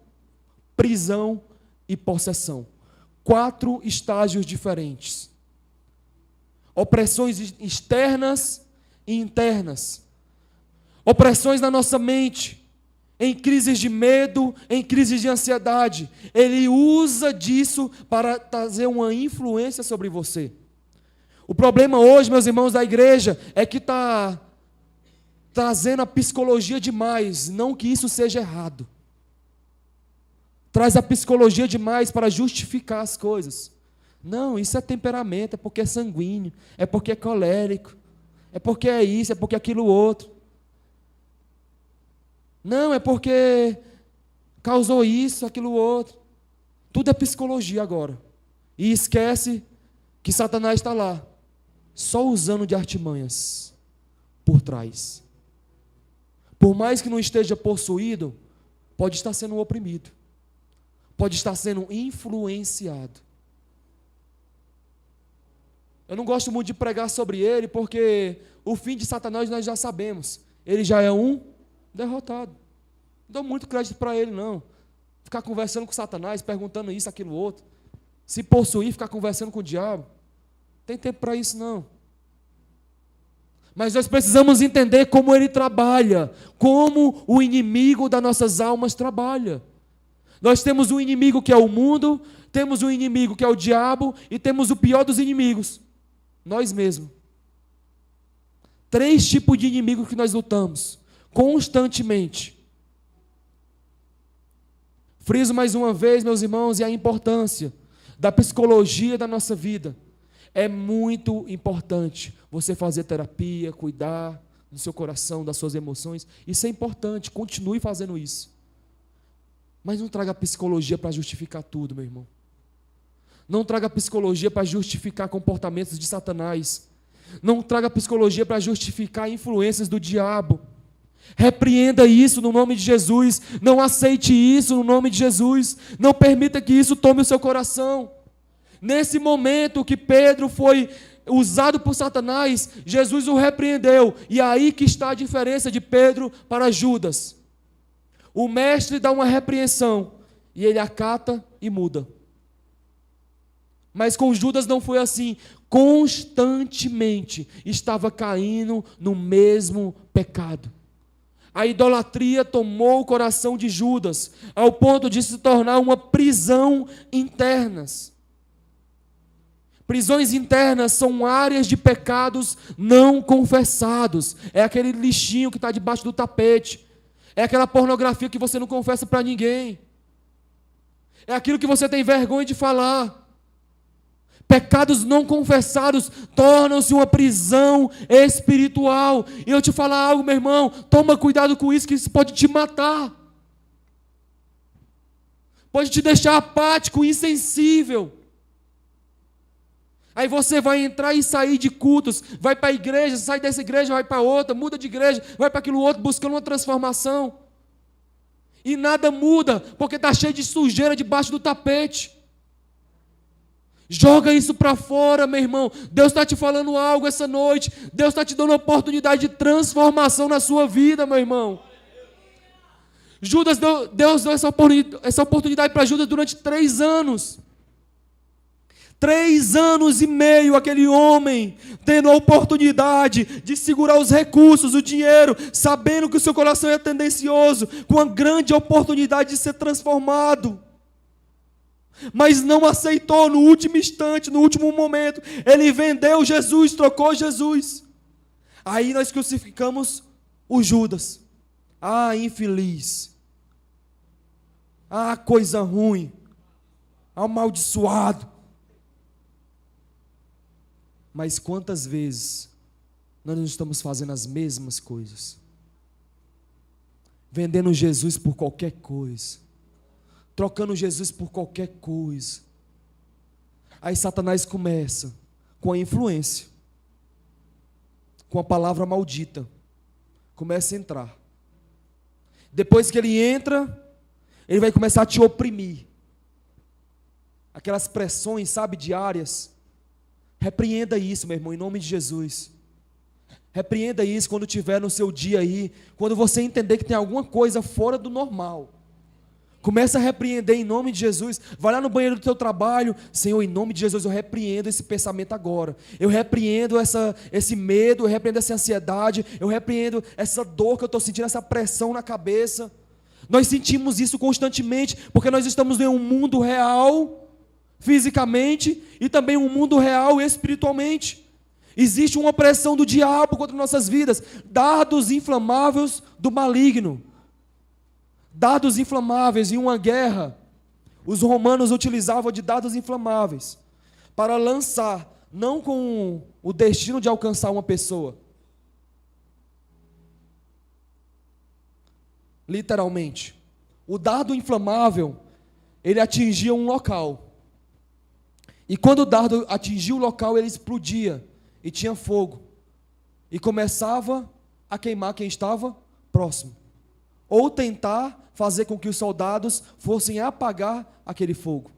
prisão e possessão. 4 estágios diferentes. Opressões externas e internas. Opressões na nossa mente, em crises de medo, em crises de ansiedade. Ele usa disso para trazer uma influência sobre você. O problema hoje, meus irmãos da igreja, é que está trazendo a psicologia demais. Não que isso seja errado. Traz a psicologia demais para justificar as coisas. Não, isso é temperamento, é porque é sanguíneo, é porque é colérico, é porque é isso, é porque é aquilo outro. Não, é porque causou isso, aquilo outro. Tudo é psicologia agora. E esquece que Satanás está lá, só usando de artimanhas por trás. Por mais que não esteja possuído, pode estar sendo oprimido. Pode estar sendo influenciado. Eu não gosto muito de pregar sobre ele, porque o fim de Satanás nós já sabemos. Ele já é um derrotado. Não dou muito crédito para ele, não. Ficar conversando com Satanás, perguntando isso, aquilo, outro. Se possuir, ficar conversando com o diabo. Não tem tempo para isso, não. Mas nós precisamos entender como ele trabalha, como o inimigo das nossas almas trabalha. Nós temos um inimigo que é o mundo, temos um inimigo que é o diabo, e temos o pior dos inimigos, nós mesmos. 3 tipos de inimigos que nós lutamos constantemente. Friso mais uma vez, meus irmãos, e a importância da psicologia da nossa vida. É muito importante você fazer terapia, cuidar do seu coração, das suas emoções. Isso é importante, continue fazendo isso. Mas não traga psicologia para justificar tudo, meu irmão. Não traga psicologia para justificar comportamentos de Satanás. Não traga psicologia para justificar influências do diabo. Repreenda isso no nome de Jesus. Não aceite isso no nome de Jesus. Não permita que isso tome o seu coração. Nesse momento que Pedro foi usado por Satanás, Jesus o repreendeu. E aí que está a diferença de Pedro para Judas. O mestre dá uma repreensão e ele acata e muda. Mas com Judas não foi assim. Constantemente estava caindo no mesmo pecado. A idolatria tomou o coração de Judas, ao ponto de se tornar uma prisão interna. Prisões internas são áreas de pecados não confessados. É aquele lixinho que está debaixo do tapete. É aquela pornografia que você não confessa para ninguém. É aquilo que você tem vergonha de falar. Pecados não confessados tornam-se uma prisão espiritual. E eu te falar algo, meu irmão, toma cuidado com isso, que isso pode te matar. Pode te deixar apático, insensível. Aí você vai entrar e sair de cultos, vai para a igreja, sai dessa igreja, vai para outra, muda de igreja, vai para aquilo outro, buscando uma transformação. E nada muda, porque está cheio de sujeira debaixo do tapete. Joga isso para fora, meu irmão. Deus está te falando algo essa noite. Deus está te dando uma oportunidade de transformação na sua vida, meu irmão. Deus deu essa oportunidade para Judas durante 3 anos. 3 anos e meio, aquele homem tendo a oportunidade de segurar os recursos, o dinheiro, sabendo que o seu coração é tendencioso, com a grande oportunidade de ser transformado. Mas não aceitou no último instante, no último momento. Ele vendeu Jesus, trocou Jesus. Aí nós crucificamos o Judas. Ah, infeliz. Ah, coisa ruim. Amaldiçoado. Mas quantas vezes nós não estamos fazendo as mesmas coisas? Vendendo Jesus por qualquer coisa. Trocando Jesus por qualquer coisa. Aí Satanás começa com a influência, com a palavra maldita. Começa a entrar. Depois que ele entra, ele vai começar a te oprimir. Aquelas pressões, sabe, diárias. Repreenda isso, meu irmão, em nome de Jesus. Repreenda isso quando estiver no seu dia aí, quando você entender que tem alguma coisa fora do normal. Começa a repreender em nome de Jesus. Vai lá no banheiro do teu trabalho. Senhor, em nome de Jesus, eu repreendo esse pensamento agora. Eu repreendo esse medo, eu repreendo essa ansiedade, eu repreendo essa dor que eu estou sentindo, essa pressão na cabeça. Nós sentimos isso constantemente, porque nós estamos em um mundo real, fisicamente, e também um mundo real espiritualmente. Existe uma opressão do diabo contra nossas vidas, dardos inflamáveis do maligno. Dardos inflamáveis. Em uma guerra, os romanos utilizavam de dardos inflamáveis para lançar, não com o destino de alcançar uma pessoa, literalmente. O dardo inflamável, ele atingia um local, e quando o dardo atingia o local, ele explodia, e tinha fogo, e começava a queimar quem estava próximo, ou tentar fazer com que os soldados fossem apagar aquele fogo.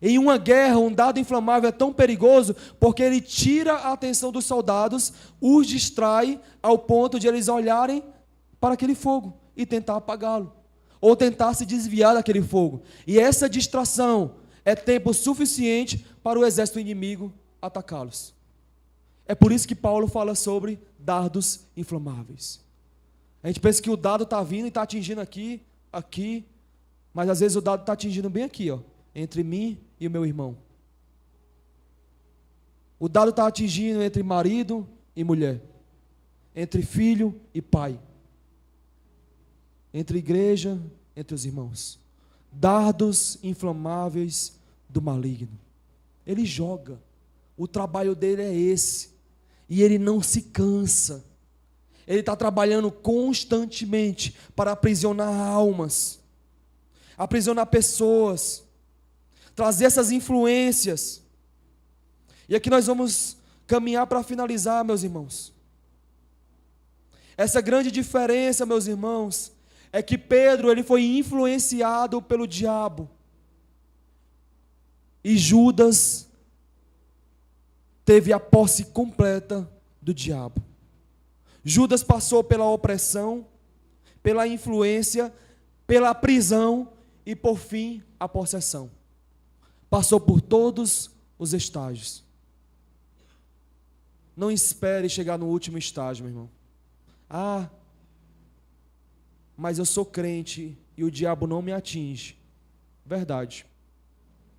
Em uma guerra, um dardo inflamável é tão perigoso porque ele tira a atenção dos soldados, os distrai ao ponto de eles olharem para aquele fogo e tentar apagá-lo, ou tentar se desviar daquele fogo. E essa distração é tempo suficiente para o exército inimigo atacá-los. É por isso que Paulo fala sobre dardos inflamáveis. A gente pensa que o dardo está vindo e está atingindo aqui, mas às vezes o dardo está atingindo bem aqui, ó, entre mim e o meu irmão. O dardo está atingindo entre marido e mulher, entre filho e pai, entre igreja, entre os irmãos. Dardos inflamáveis do maligno. Ele joga O trabalho dele é esse. E ele não se cansa. Ele está trabalhando constantemente para aprisionar almas, aprisionar pessoas, trazer essas influências. E aqui nós vamos caminhar para finalizar, meus irmãos. Essa grande diferença, meus irmãos, é que Pedro ele foi influenciado pelo diabo. E Judas teve a posse completa do diabo. Judas passou pela opressão, pela influência, pela prisão e, por fim, a possessão. Passou por todos os estágios. Não espere chegar no último estágio, meu irmão. Ah, mas eu sou crente e o diabo não me atinge. Verdade.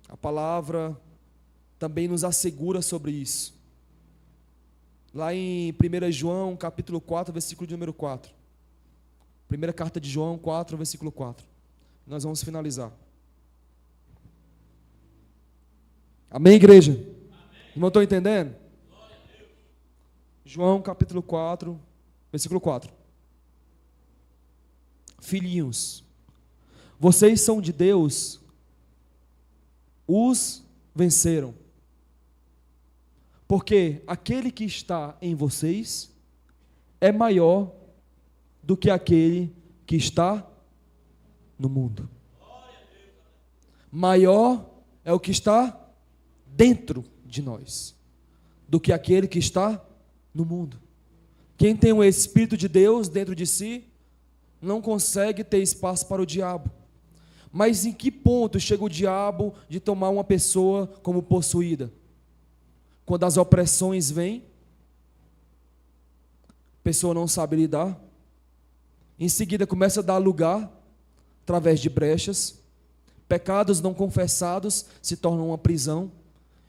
A palavra também nos assegura sobre isso. Lá em 1 João, capítulo 4, versículo de número 4. Primeira carta de João 4, versículo 4. Nós vamos finalizar. Amém, igreja? Amém. Não estão entendendo? João, capítulo 4, versículo 4. Filhinhos, vocês são de Deus, os venceram. Porque aquele que está em vocês é maior do que aquele que está no mundo. Maior é o que está dentro de nós do que aquele que está no mundo. Quem tem o Espírito de Deus dentro de si não consegue ter espaço para o diabo. Mas em que ponto chega o diabo de tomar uma pessoa como possuída? Quando as opressões vêm, a pessoa não sabe lidar, em seguida começa a dar lugar, através de brechas, pecados não confessados se tornam uma prisão,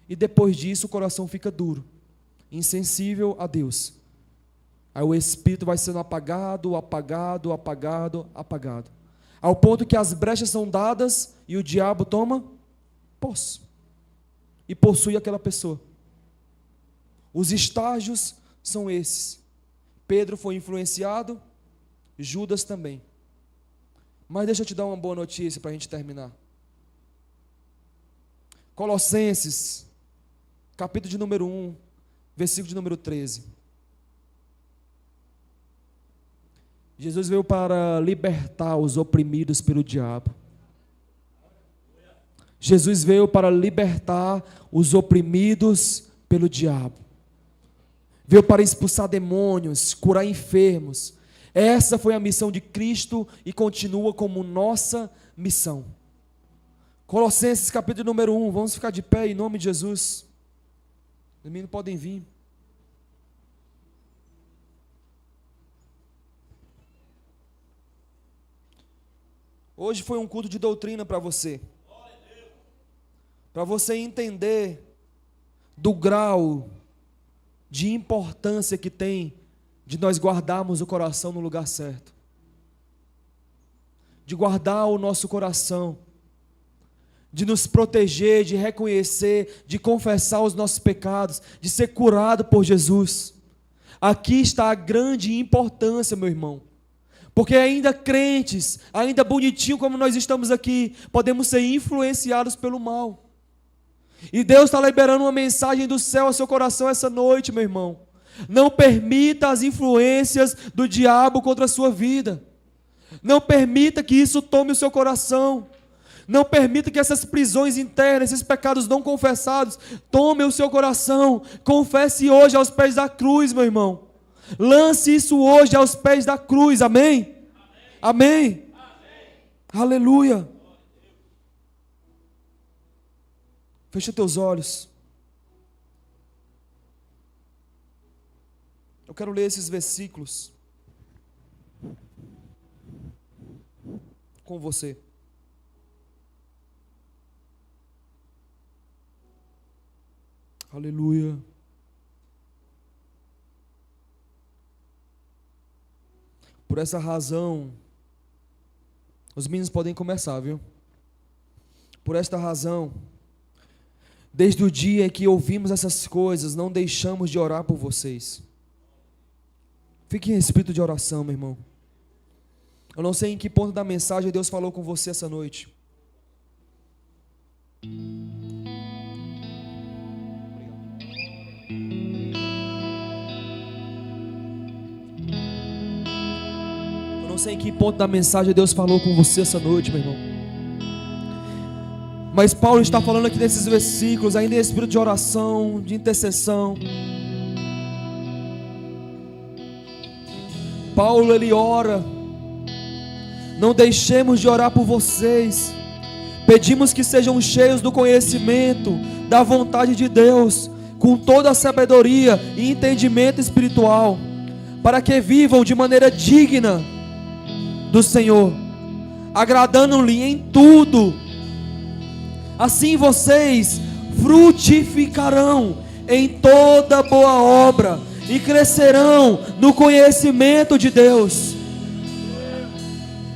e depois disso o coração fica duro, insensível a Deus. Aí o espírito vai sendo apagado, apagado, apagado, apagado, ao ponto que as brechas são dadas e o diabo toma posse e possui aquela pessoa. Os estágios são esses. Pedro foi influenciado, Judas também. Mas deixa eu te dar uma boa notícia para a gente terminar. Colossenses, capítulo de número 1, versículo de número 13. Jesus veio para libertar os oprimidos pelo diabo. Jesus veio para libertar os oprimidos pelo diabo. Veio para expulsar demônios, curar enfermos. Essa foi a missão de Cristo e continua como nossa missão. Colossenses capítulo número 1, vamos ficar de pé em nome de Jesus. Os meninos podem vir. Hoje foi um culto de doutrina para você. Para você entender do grau de importância que tem de nós guardarmos o coração no lugar certo. De guardar o nosso coração. De nos proteger, de reconhecer, de confessar os nossos pecados, de ser curado por Jesus. Aqui está a grande importância, meu irmão. Porque ainda crentes, ainda bonitinho como nós estamos aqui, podemos ser influenciados pelo mal. E Deus está liberando uma mensagem do céu ao seu coração essa noite, meu irmão. Não permita as influências do diabo contra a sua vida. Não permita que isso tome o seu coração. Não permita que essas prisões internas, esses pecados não confessados, tomem o seu coração. Confesse hoje aos pés da cruz, meu irmão. Lance isso hoje aos pés da cruz, amém? Amém? Amém. Aleluia. Fecha teus olhos. Eu quero ler esses versículos com você. Aleluia. Por essa razão, os meninos podem começar, viu? Por esta razão, Desde o dia em que ouvimos essas coisas, não deixamos de orar por vocês. Fique em espírito de oração, meu irmão. Eu não sei em que ponto da mensagem Deus falou com você essa noite. Eu não sei em que ponto da mensagem Deus falou com você essa noite, meu irmão. Mas Paulo está falando aqui nesses versículos, ainda em espírito de oração, de intercessão. Paulo, ele ora: não deixemos de orar por vocês. Pedimos que sejam cheios do conhecimento, da vontade de Deus, com toda a sabedoria e entendimento espiritual, para que vivam de maneira digna do Senhor, agradando-lhe em tudo. Assim vocês frutificarão em toda boa obra e crescerão no conhecimento de Deus.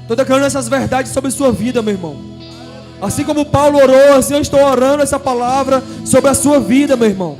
Estou declarando essas verdades sobre sua vida, meu irmão. Assim como Paulo orou, assim eu estou orando essa palavra sobre a sua vida, meu irmão.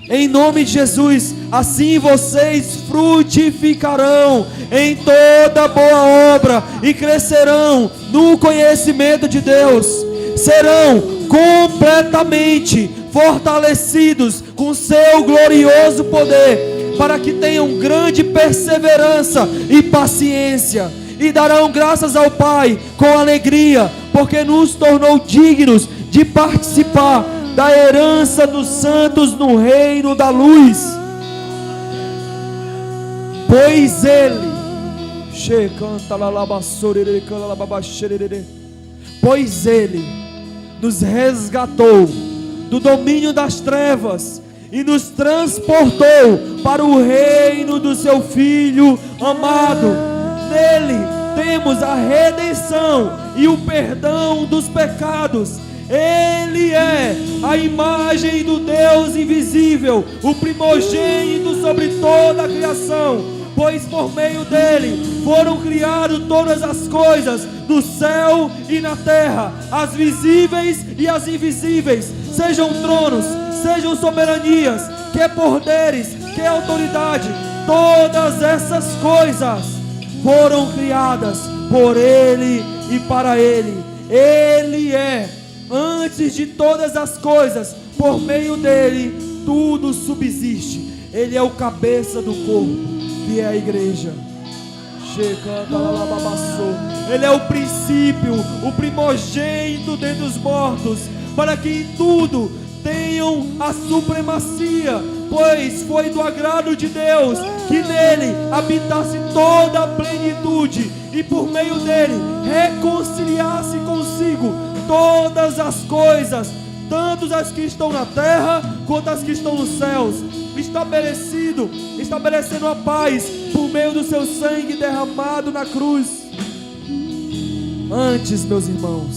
Em nome de Jesus, assim vocês frutificarão em toda boa obra e crescerão no conhecimento de Deus. Serão completamente fortalecidos com seu glorioso poder, para que tenham grande perseverança e paciência, e darão graças ao Pai com alegria, porque nos tornou dignos de participar da herança dos santos no reino da luz. Pois Ele nos resgatou do domínio das trevas e nos transportou para o reino do seu Filho amado. Nele temos a redenção e o perdão dos pecados. Ele é a imagem do Deus invisível, o primogênito sobre toda a criação, pois por meio dele foram criadas todas as coisas no céu e na terra, as visíveis e as invisíveis, sejam tronos, sejam soberanias, que poderes, que autoridade. Todas essas coisas foram criadas por Ele e para Ele. Ele é antes de todas as coisas, por meio dele tudo subsiste. Ele é o cabeça do corpo, que é a igreja. Ele é o princípio, o primogênito dentre os mortos, para que em tudo tenham a supremacia, pois foi do agrado de Deus que nele habitasse toda a plenitude, e por meio dele reconciliasse consigo todas as coisas, tanto as que estão na terra quanto as que estão nos céus, estabelecendo a paz por meio do seu sangue derramado na cruz. Antes, meus irmãos,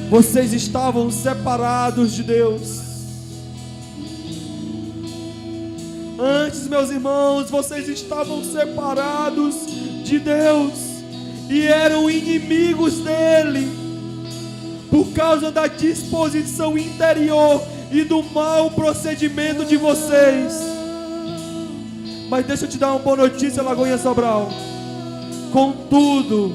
vocês estavam separados de Deus. Antes, meus irmãos, vocês estavam separados de Deus e eram inimigos dele, por causa da disposição interior e do mau procedimento de vocês. Mas deixa eu te dar uma boa notícia, Lagoinha Sobral. Contudo,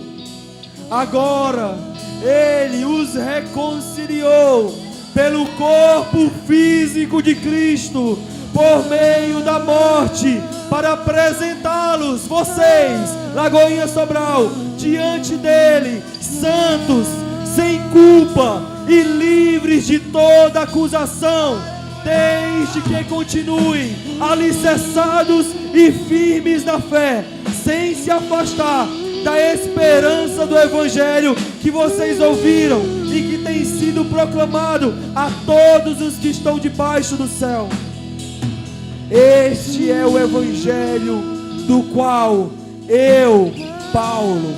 agora Ele os reconciliou pelo corpo físico de Cristo, por meio da morte, para apresentá-los, vocês, Lagoinha Sobral, diante dele, santos, sem culpa e livres de toda acusação, desde que continuem alicerçados e firmes na fé, sem se afastar da esperança do Evangelho que vocês ouviram e que tem sido proclamado a todos os que estão debaixo do céu. Este é o Evangelho do qual eu, Paulo,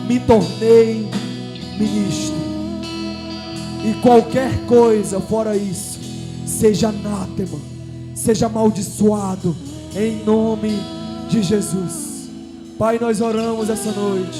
me tornei ministro. E qualquer coisa fora isso, seja anátema, seja amaldiçoado, em nome de Jesus. Pai, nós oramos essa noite.